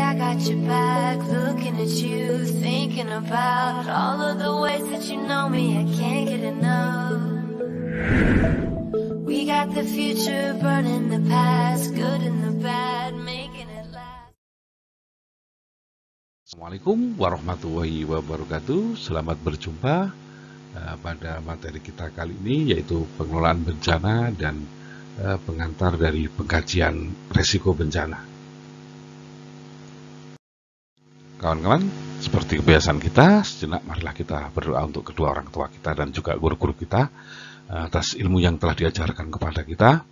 I got your back, looking at you, thinking about all of the ways that you know me, I can't get enough. We got the future burning the past, good and the bad, making it last. Assalamualaikum warahmatullahi wabarakatuh. Selamat berjumpa pada materi kita kali ini, yaitu pengelolaan bencana dan pengantar dari pengkajian resiko bencana. Kawan-kawan, seperti kebiasaan kita, sejenak marilah kita berdoa untuk kedua orang tua kita dan juga guru-guru kita atas ilmu yang telah diajarkan kepada kita.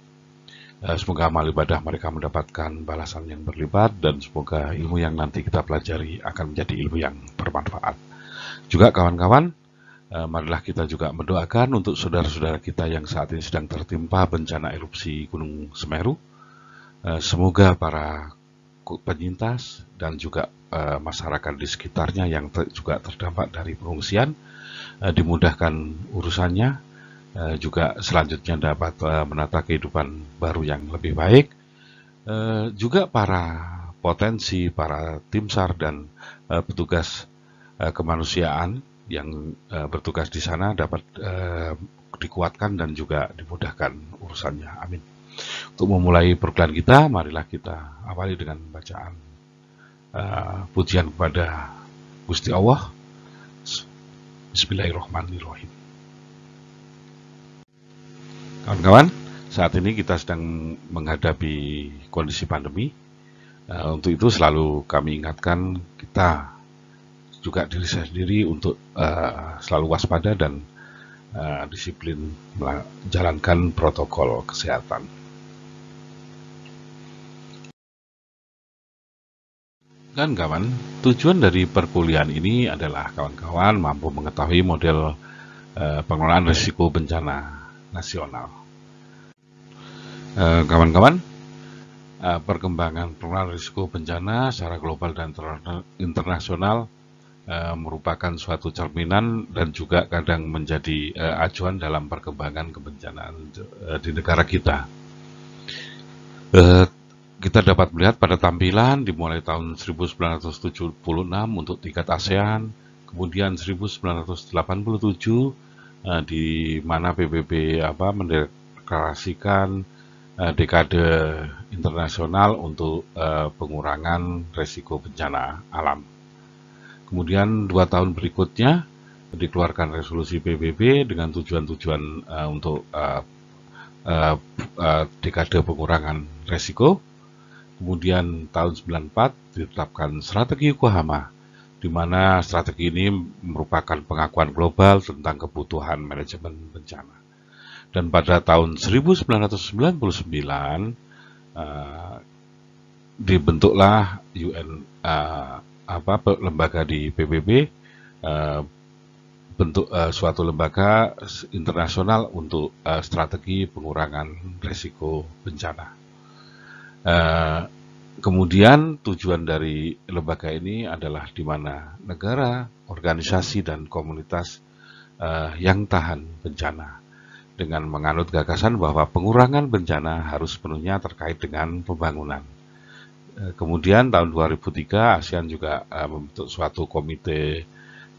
Semoga amal ibadah mereka mendapatkan balasan yang berlipat, dan semoga ilmu yang nanti kita pelajari akan menjadi ilmu yang bermanfaat. Juga kawan-kawan, marilah kita juga mendoakan untuk saudara-saudara kita yang saat ini sedang tertimpa bencana erupsi Gunung Semeru. Semoga para penyintas dan juga masyarakat di sekitarnya yang juga terdampak dari pengungsian dimudahkan urusannya, juga selanjutnya dapat menata kehidupan baru yang lebih baik. Juga para potensi, para tim SAR dan petugas kemanusiaan yang bertugas di sana dapat dikuatkan dan juga dimudahkan urusannya. Amin. Untuk memulai perkuliahan kita, marilah kita awali dengan bacaan pujian kepada Gusti Allah. Bismillahirrahmanirrahim. Kawan-kawan, saat ini kita sedang menghadapi kondisi pandemi. Untuk itu selalu kami ingatkan kita juga diri saya sendiri untuk selalu waspada dan disiplin menjalankan protokol kesehatan. Dan kawan, tujuan dari perkuliahan ini adalah kawan-kawan mampu mengetahui model pengelolaan risiko bencana nasional. Kawan-kawan, perkembangan pengelolaan risiko bencana secara global dan internasional merupakan suatu cerminan dan juga kadang menjadi acuan dalam perkembangan kebencanaan di negara kita. Kita dapat melihat pada tampilan dimulai tahun 1976 untuk tingkat ASEAN, kemudian 1987 di mana PBB mendeklarasikan dekade internasional untuk pengurangan risiko bencana alam. Kemudian 2 tahun berikutnya dikeluarkan resolusi PBB dengan tujuan-tujuan untuk dekade pengurangan risiko. Kemudian tahun 94 ditetapkan strategi Yokohama, di mana strategi ini merupakan pengakuan global tentang kebutuhan manajemen bencana. Dan pada tahun 1999 dibentuklah UN lembaga di PBB, bentuk suatu lembaga internasional untuk strategi pengurangan risiko bencana. Kemudian tujuan dari lembaga ini adalah di mana negara, organisasi, dan komunitas yang tahan bencana dengan menganut gagasan bahwa pengurangan bencana harus sepenuhnya terkait dengan pembangunan. Kemudian tahun 2003 ASEAN juga membentuk suatu komite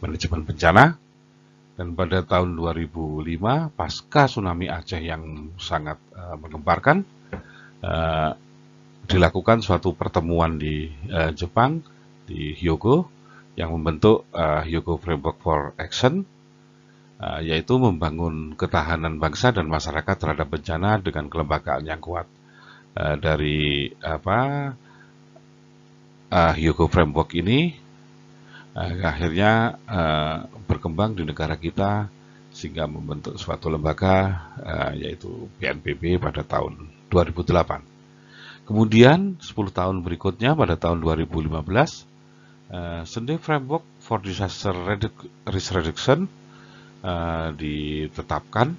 manajemen bencana, dan pada tahun 2005 pasca tsunami Aceh yang sangat menggemparkan, dilakukan suatu pertemuan di Jepang, di Hyogo, yang membentuk Hyogo Framework for Action, yaitu membangun ketahanan bangsa dan masyarakat terhadap bencana dengan kelembagaan yang kuat. Dari Hyogo Framework ini akhirnya berkembang di negara kita sehingga membentuk suatu lembaga, yaitu BNPB pada tahun 2008. Kemudian 10 tahun berikutnya pada tahun 2015, Sendai Framework for Disaster Risk Reduction ditetapkan.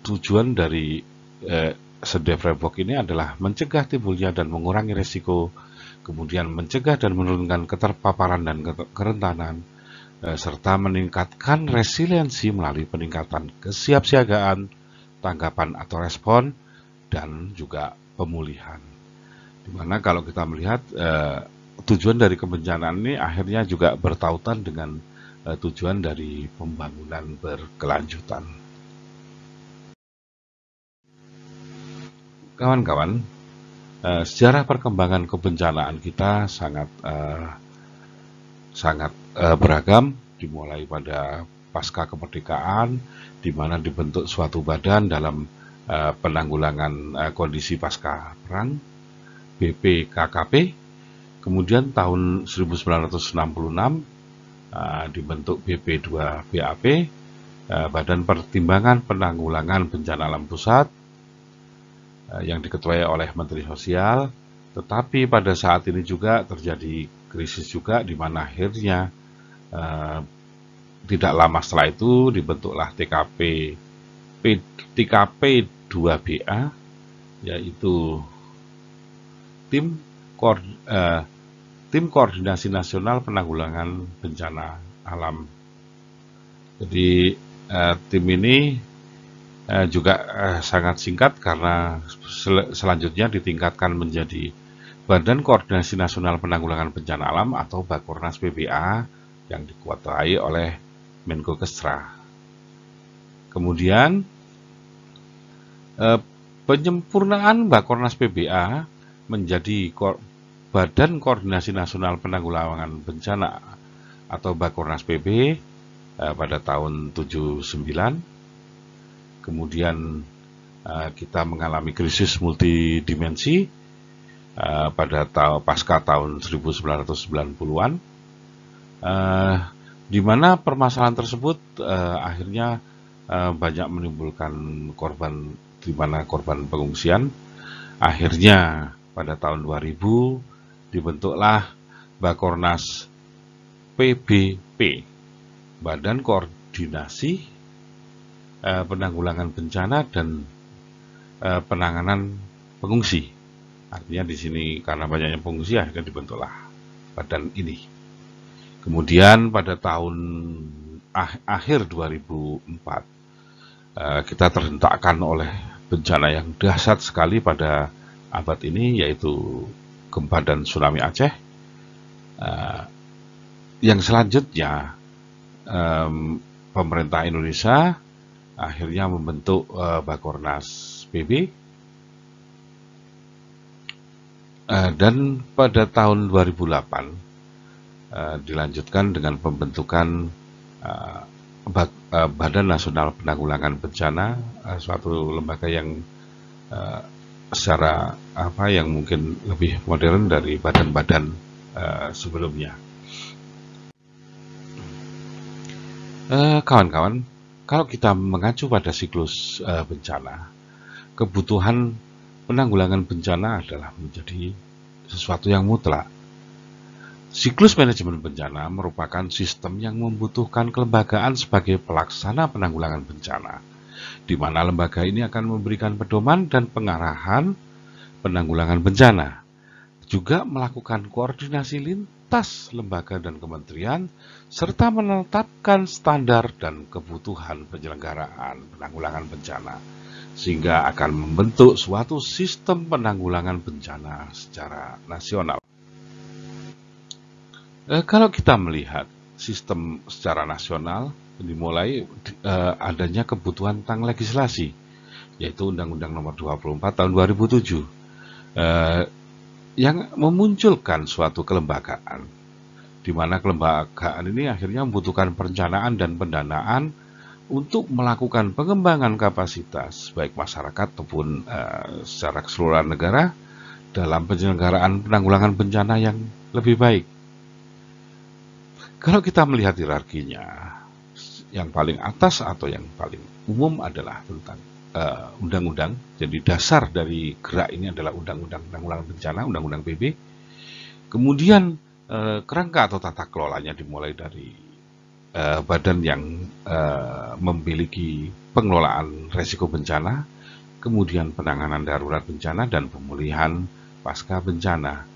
Tujuan dari Sendai Framework ini adalah mencegah timbulnya dan mengurangi risiko, kemudian mencegah dan menurunkan keterpaparan dan kerentanan, serta meningkatkan resiliensi melalui peningkatan kesiapsiagaan, tanggapan atau respon, dan juga pemulihan. Di Dimana kalau kita melihat tujuan dari kebencanaan ini akhirnya juga bertautan dengan tujuan dari pembangunan berkelanjutan. Kawan-kawan, sejarah perkembangan kebencanaan kita sangat beragam, dimulai pada pasca kemerdekaan, di mana dibentuk suatu badan dalam penanggulangan kondisi pasca perang, BPKKP. Kemudian tahun 1966 dibentuk BP2BAP, Badan Pertimbangan Penanggulangan Bencana Alam Pusat, yang diketuai oleh Menteri Sosial. Tetapi pada saat ini juga terjadi krisis juga, di mana akhirnya tidak lama setelah itu dibentuklah TKP 2BA, yaitu Tim Koordinasi Nasional Penanggulangan Bencana Alam. Jadi tim ini juga sangat singkat karena selanjutnya ditingkatkan menjadi Badan Koordinasi Nasional Penanggulangan Bencana Alam atau Bakornas PBA yang dikuasai oleh Menko Kesra. Kemudian penyempurnaan Bakornas PBA menjadi Badan Koordinasi Nasional Penanggulangan Bencana atau Bakornas PB pada tahun 79. Kemudian kita mengalami krisis multidimensi pada pasca tahun 1990-an, di mana permasalahan tersebut akhirnya banyak menimbulkan korban, di mana korban pengungsian. Akhirnya pada tahun 2000 dibentuklah Bakornas PBP, Badan Koordinasi Penanggulangan Bencana dan Penanganan Pengungsi. Artinya di sini karena banyaknya pengungsi akhirnya dibentuklah badan ini. Kemudian pada tahun akhir 2004 kita terhentakkan oleh bencana yang dahsyat sekali pada abad ini, yaitu gempa dan tsunami Aceh. Yang selanjutnya pemerintah Indonesia akhirnya membentuk Bakornas PB, dan pada tahun 2008 dilanjutkan dengan pembentukan Badan Nasional Penanggulangan Bencana, suatu lembaga yang secara yang mungkin lebih modern dari badan-badan sebelumnya. Kawan-kawan, kalau kita mengacu pada siklus bencana, kebutuhan penanggulangan bencana adalah menjadi sesuatu yang mutlak. Siklus manajemen bencana merupakan sistem yang membutuhkan kelembagaan sebagai pelaksana penanggulangan bencana, di mana lembaga ini akan memberikan pedoman dan pengarahan penanggulangan bencana, juga melakukan koordinasi lintas lembaga dan kementerian, serta menetapkan standar dan kebutuhan penyelenggaraan penanggulangan bencana, sehingga akan membentuk suatu sistem penanggulangan bencana secara nasional. Kalau kita melihat sistem secara nasional, dimulai adanya kebutuhan tentang legislasi, yaitu Undang-Undang Nomor 24 Tahun 2007, yang memunculkan suatu kelembagaan, di mana kelembagaan ini akhirnya membutuhkan perencanaan dan pendanaan untuk melakukan pengembangan kapasitas baik masyarakat maupun secara keseluruhan negara dalam penyelenggaraan penanggulangan bencana yang lebih baik. Kalau kita melihat hierarkinya, yang paling atas atau yang paling umum adalah tentang undang-undang. Jadi dasar dari gerak ini adalah Undang-Undang Penanggulangan Bencana, Undang-Undang PB. Kemudian kerangka atau tata kelolanya dimulai dari badan yang memiliki pengelolaan resiko bencana, kemudian penanganan darurat bencana dan pemulihan pasca bencana.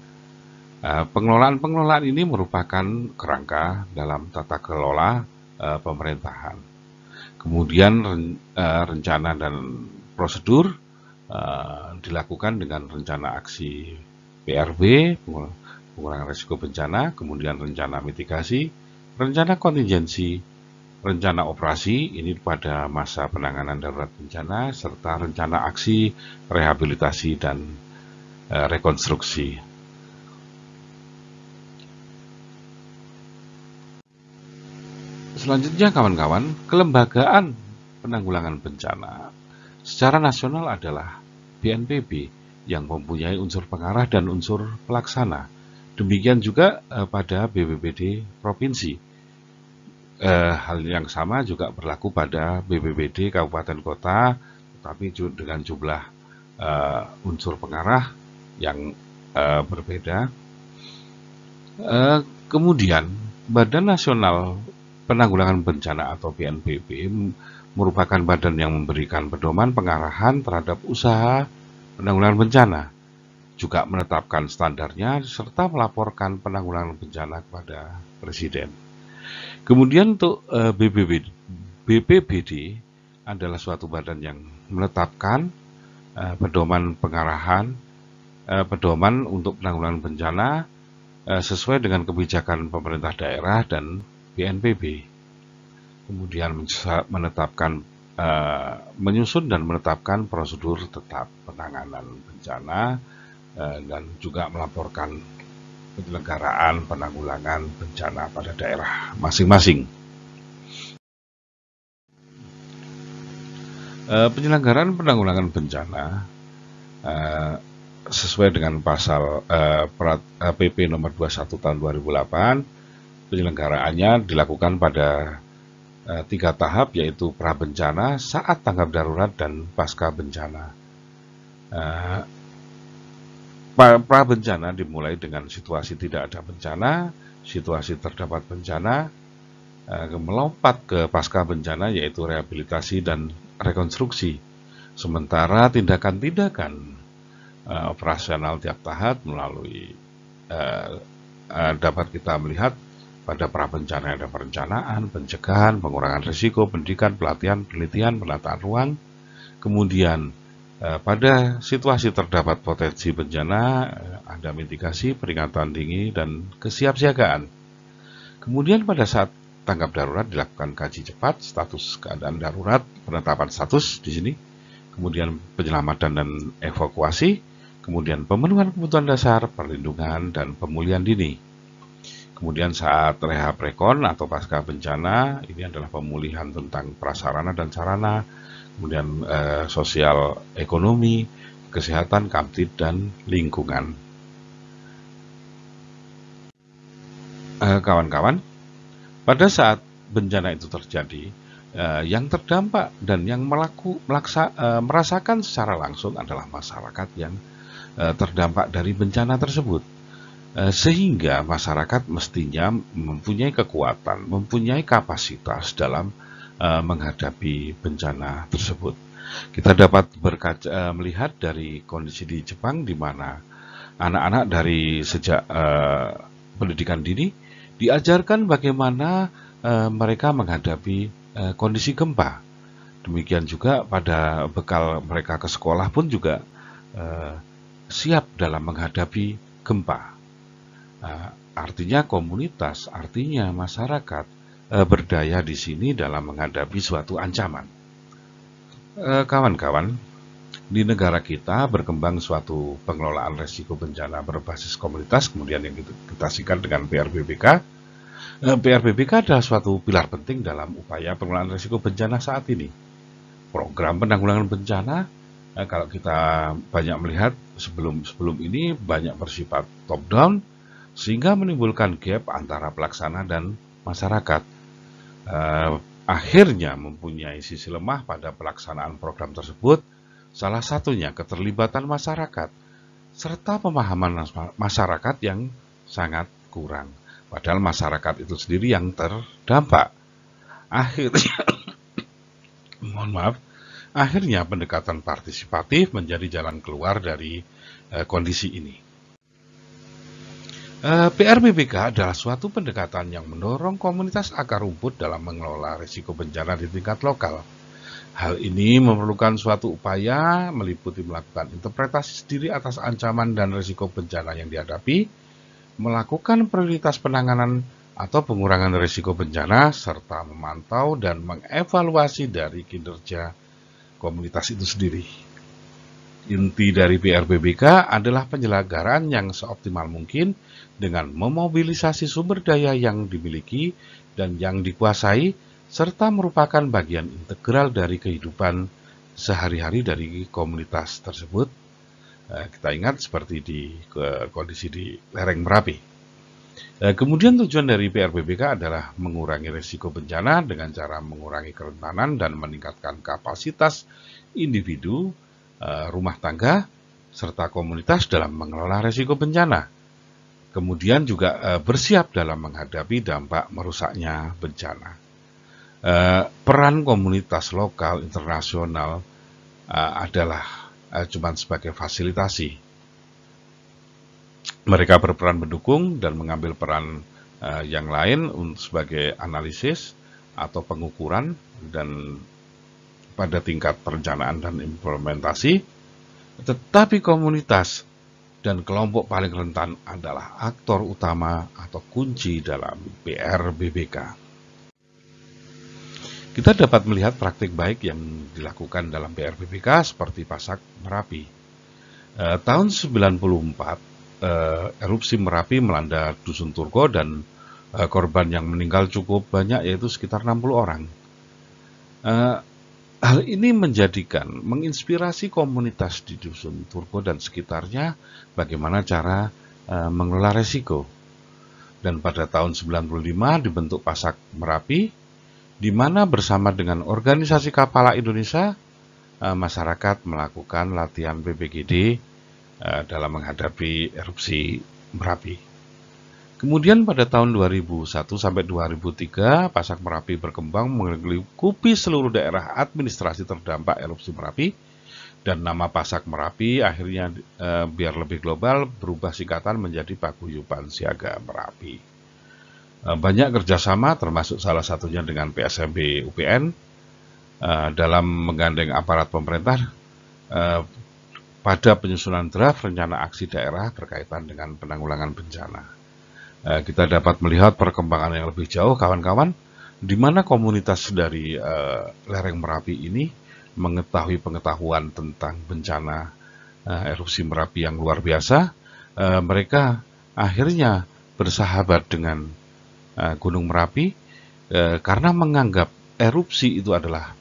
Pengelolaan ini merupakan kerangka dalam tata kelola pemerintahan. Kemudian rencana dan prosedur dilakukan dengan rencana aksi PRB, pengurangan risiko bencana, kemudian rencana mitigasi, rencana kontingensi, rencana operasi, ini pada masa penanganan darurat bencana, serta rencana aksi, rehabilitasi, dan rekonstruksi. Selanjutnya kawan-kawan, kelembagaan penanggulangan bencana secara nasional adalah BNPB yang mempunyai unsur pengarah dan unsur pelaksana. Demikian juga pada BPBD provinsi. Hal yang sama juga berlaku pada BPBD kabupaten kota, tetapi dengan jumlah unsur pengarah yang berbeda. Kemudian Badan Nasional Penanggulangan Bencana atau BNPB merupakan badan yang memberikan pedoman pengarahan terhadap usaha penanggulangan bencana, juga menetapkan standarnya serta melaporkan penanggulangan bencana kepada Presiden. Kemudian untuk BPBD adalah suatu badan yang menetapkan pedoman pengarahan, pedoman untuk penanggulangan bencana sesuai dengan kebijakan pemerintah daerah dan BNPB. Kemudian menetapkan, menyusun dan menetapkan prosedur tetap penanganan bencana dan juga melaporkan penyelenggaraan penanggulangan bencana pada daerah masing-masing. Penyelenggaraan penanggulangan bencana sesuai dengan pasal PP nomor 21 tahun 2008, penyelenggaraannya dilakukan pada 3 tahap, yaitu prabencana, saat tanggap darurat, dan pasca bencana. Prabencana dimulai dengan situasi tidak ada bencana, situasi terdapat bencana, melompat ke pasca bencana yaitu rehabilitasi dan rekonstruksi. Sementara tindakan-tindakan operasional tiap tahap melalui dapat kita melihat pada prabencana ada perencanaan, pencegahan, pengurangan risiko, pendidikan, pelatihan, penelitian, penataan ruang. Kemudian pada situasi terdapat potensi bencana, ada mitigasi, peringatan dini, dan kesiapsiagaan. Kemudian pada saat tanggap darurat dilakukan kaji cepat, status keadaan darurat, penetapan status di sini, kemudian penyelamatan dan evakuasi, kemudian pemenuhan kebutuhan dasar, perlindungan, dan pemulihan dini. Kemudian saat rehab rekon atau pasca bencana, ini adalah pemulihan tentang prasarana dan sarana, kemudian sosial ekonomi, kesehatan, kamtib, dan lingkungan. Kawan-kawan, pada saat bencana itu terjadi, yang terdampak dan yang merasakan secara langsung adalah masyarakat yang terdampak dari bencana tersebut. Sehingga masyarakat mestinya mempunyai kekuatan, mempunyai kapasitas dalam menghadapi bencana tersebut. Kita dapat melihat dari kondisi di Jepang, di mana anak-anak dari sejak pendidikan dini diajarkan bagaimana mereka menghadapi kondisi gempa. Demikian juga pada bekal mereka ke sekolah pun juga siap dalam menghadapi gempa. Artinya komunitas, artinya masyarakat berdaya di sini dalam menghadapi suatu ancaman. Kawan-kawan, di negara kita berkembang suatu pengelolaan risiko bencana berbasis komunitas, kemudian yang kita singkat dengan PRBBK. PRBBK adalah suatu pilar penting dalam upaya pengelolaan risiko bencana saat ini. Program penanggulangan bencana, kalau kita banyak melihat sebelum ini banyak bersifat top down, sehingga menimbulkan gap antara pelaksana dan masyarakat. Akhirnya mempunyai sisi lemah pada pelaksanaan program tersebut, salah satunya keterlibatan masyarakat, serta pemahaman masyarakat yang sangat kurang. Padahal masyarakat itu sendiri yang terdampak. Akhirnya pendekatan partisipatif menjadi jalan keluar dari kondisi ini. PRBBK adalah suatu pendekatan yang mendorong komunitas akar rumput dalam mengelola risiko bencana di tingkat lokal. Hal ini memerlukan suatu upaya meliputi melakukan interpretasi sendiri atas ancaman dan risiko bencana yang dihadapi, melakukan prioritas penanganan atau pengurangan risiko bencana, serta memantau dan mengevaluasi dari kinerja komunitas itu sendiri. Inti dari PRBBK adalah penyelenggaraan yang seoptimal mungkin dengan memobilisasi sumber daya yang dimiliki dan yang dikuasai, serta merupakan bagian integral dari kehidupan sehari-hari dari komunitas tersebut. Kita ingat seperti di kondisi di lereng Merapi. Kemudian tujuan dari PRBBK adalah mengurangi risiko bencana dengan cara mengurangi kerentanan dan meningkatkan kapasitas individu, rumah tangga, serta komunitas dalam mengelola risiko bencana. Kemudian juga bersiap dalam menghadapi dampak merusaknya bencana. Peran komunitas lokal internasional adalah cuma sebagai fasilitasi. Mereka berperan mendukung dan mengambil peran yang lain sebagai analisis atau pengukuran dan pada tingkat perencanaan dan implementasi. Tetapi komunitas dan kelompok paling rentan adalah aktor utama atau kunci dalam PRBBK. Kita dapat melihat praktik baik yang dilakukan dalam PRBBK seperti Pasak Merapi. Tahun 94, erupsi Merapi melanda Dusun Turko dan korban yang meninggal cukup banyak, yaitu sekitar 60 orang. Hal ini menginspirasi komunitas di Dusun Turko dan sekitarnya bagaimana cara mengelola resiko. Dan pada tahun 95 dibentuk Pasak Merapi, di mana bersama dengan organisasi Kapala Indonesia, masyarakat melakukan latihan PPGD dalam menghadapi erupsi Merapi. Kemudian pada tahun 2001 sampai 2003, Pasak Merapi berkembang melingkupi seluruh daerah administrasi terdampak erupsi Merapi, dan nama Pasak Merapi akhirnya biar lebih global berubah singkatan menjadi Paguyuban Siaga Merapi. Banyak kerjasama, termasuk salah satunya dengan PSMB UPN, dalam menggandeng aparat pemerintah pada penyusunan draft rencana aksi daerah berkaitan dengan penanggulangan bencana. Kita dapat melihat perkembangan yang lebih jauh, kawan-kawan, di mana komunitas dari lereng Merapi ini mengetahui pengetahuan tentang bencana erupsi Merapi yang luar biasa. Mereka akhirnya bersahabat dengan Gunung Merapi karena menganggap erupsi itu adalah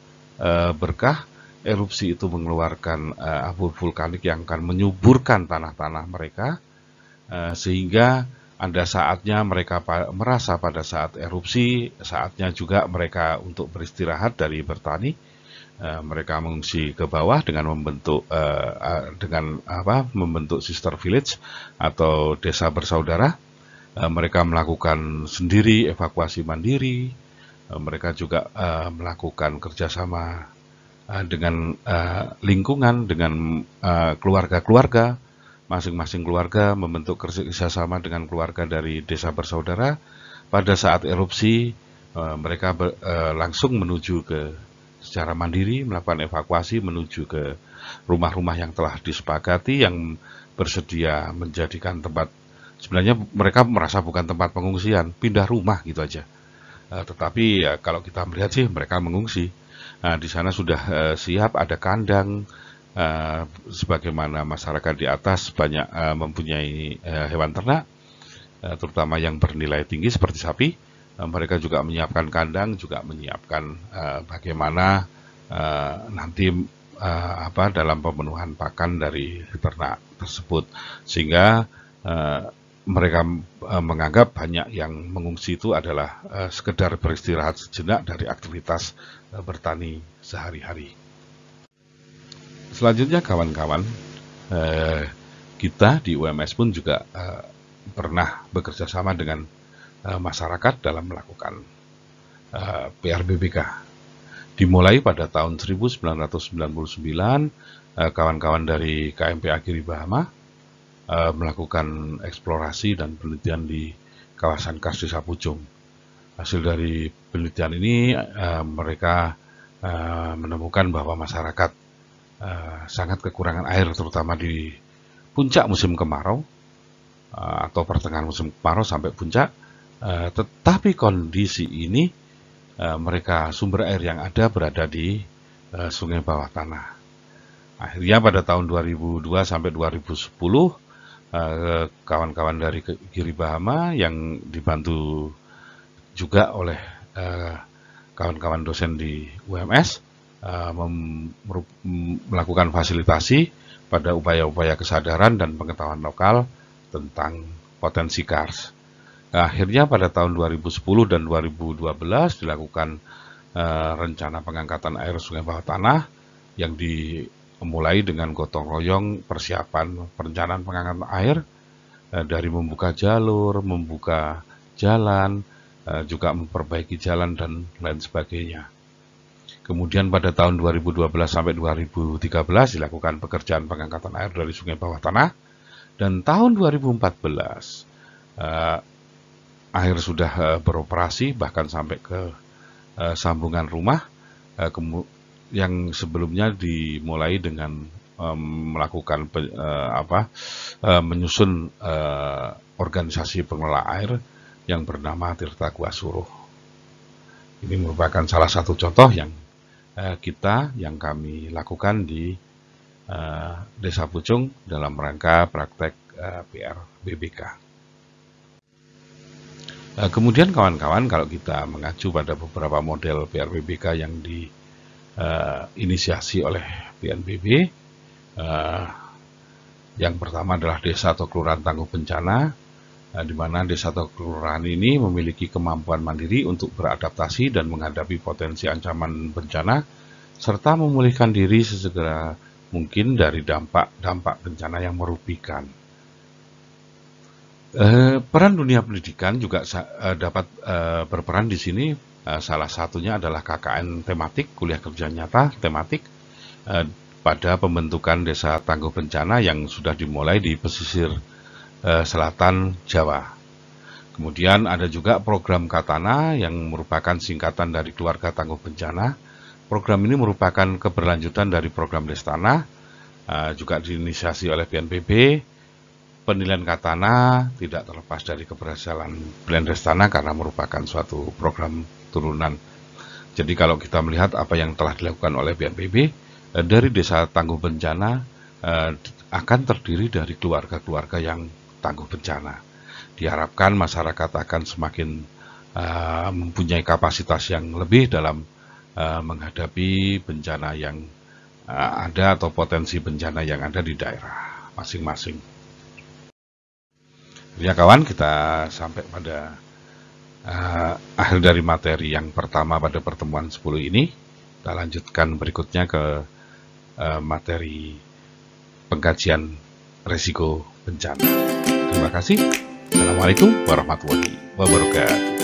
berkah. Erupsi itu mengeluarkan abu vulkanik yang akan menyuburkan tanah-tanah mereka, sehingga ada saatnya mereka merasa pada saat erupsi, saatnya juga mereka untuk beristirahat dari bertani. Mereka mengungsi ke bawah dengan membentuk membentuk sister village atau desa bersaudara. Mereka melakukan sendiri evakuasi mandiri. Mereka juga melakukan kerjasama dengan lingkungan, dengan keluarga-keluarga. Masing-masing keluarga membentuk kerjasama dengan keluarga dari desa bersaudara. Pada saat erupsi, mereka langsung menuju secara mandiri, melakukan evakuasi menuju ke rumah-rumah yang telah disepakati, yang bersedia menjadikan tempat. Sebenarnya mereka merasa bukan tempat pengungsian, pindah rumah gitu aja. Tetapi ya, kalau kita melihat sih mereka mengungsi. Di sana sudah siap, ada kandang, sebagaimana masyarakat di atas banyak mempunyai hewan ternak, terutama yang bernilai tinggi seperti sapi. Mereka juga menyiapkan kandang, juga menyiapkan bagaimana nanti dalam pemenuhan pakan dari ternak tersebut, sehingga mereka menganggap banyak yang mengungsi itu adalah sekedar beristirahat sejenak dari aktivitas bertani sehari-hari. Selanjutnya kawan-kawan, kita di UMS pun juga pernah bekerja sama dengan masyarakat dalam melakukan PRBBK. Dimulai pada tahun 1999, kawan-kawan dari KMP Agiri Bahama melakukan eksplorasi dan penelitian di kawasan Kas Desa Pucung. Hasil dari penelitian ini mereka menemukan bahwa masyarakat sangat kekurangan air, terutama di puncak musim kemarau atau pertengahan musim kemarau sampai puncak. Tetapi kondisi ini mereka sumber air yang ada berada di sungai bawah tanah. Akhirnya pada tahun 2002 sampai 2010 kawan-kawan dari Giri Bahama yang dibantu juga oleh kawan-kawan dosen di UMS melakukan fasilitasi pada upaya-upaya kesadaran dan pengetahuan lokal tentang potensi kars. Akhirnya pada tahun 2010 dan 2012 dilakukan rencana pengangkatan air sungai bawah tanah yang dimulai dengan gotong royong persiapan perencanaan pengangkatan air dari membuka jalur, membuka jalan, juga memperbaiki jalan dan lain sebagainya. Kemudian pada tahun 2012 sampai 2013 dilakukan pekerjaan pengangkatan air dari sungai bawah tanah, dan tahun 2014 air sudah beroperasi bahkan sampai ke sambungan rumah, yang sebelumnya dimulai dengan melakukan menyusun organisasi pengelola air yang bernama Tirta Gua Suruh. Ini merupakan salah satu contoh yang kami lakukan di Desa Pucung dalam rangka praktek PRBBK. Kemudian kawan-kawan, kalau kita mengacu pada beberapa model PRBBK yang diinisiasi oleh BNPB, yang pertama adalah desa atau kelurahan tangguh bencana, di mana desa atau kelurahan ini memiliki kemampuan mandiri untuk beradaptasi dan menghadapi potensi ancaman bencana, serta memulihkan diri sesegera mungkin dari dampak bencana yang merugikan. Peran dunia pendidikan juga dapat berperan di sini. Salah satunya adalah KKN tematik, kuliah kerja nyata tematik, pada pembentukan desa tangguh bencana yang sudah dimulai di pesisir selatan Jawa. Kemudian ada juga program Katana yang merupakan singkatan dari keluarga tangguh bencana. Program ini merupakan keberlanjutan dari program Destana, juga diinisiasi oleh BNPB. Penilaian Katana tidak terlepas dari keberhasilan Plan Destana karena merupakan suatu program turunan. Jadi kalau kita melihat apa yang telah dilakukan oleh BNPB, dari desa tangguh bencana akan terdiri dari keluarga-keluarga yang tangguh bencana. Diharapkan masyarakat akan semakin mempunyai kapasitas yang lebih dalam menghadapi bencana yang ada atau potensi bencana yang ada di daerah masing-masing. Ya kawan, kita sampai pada akhir dari materi yang pertama pada pertemuan 10 ini. Kita lanjutkan berikutnya ke materi pengkajian risiko bencana. Terima kasih. Assalamualaikum warahmatullahi wabarakatuh.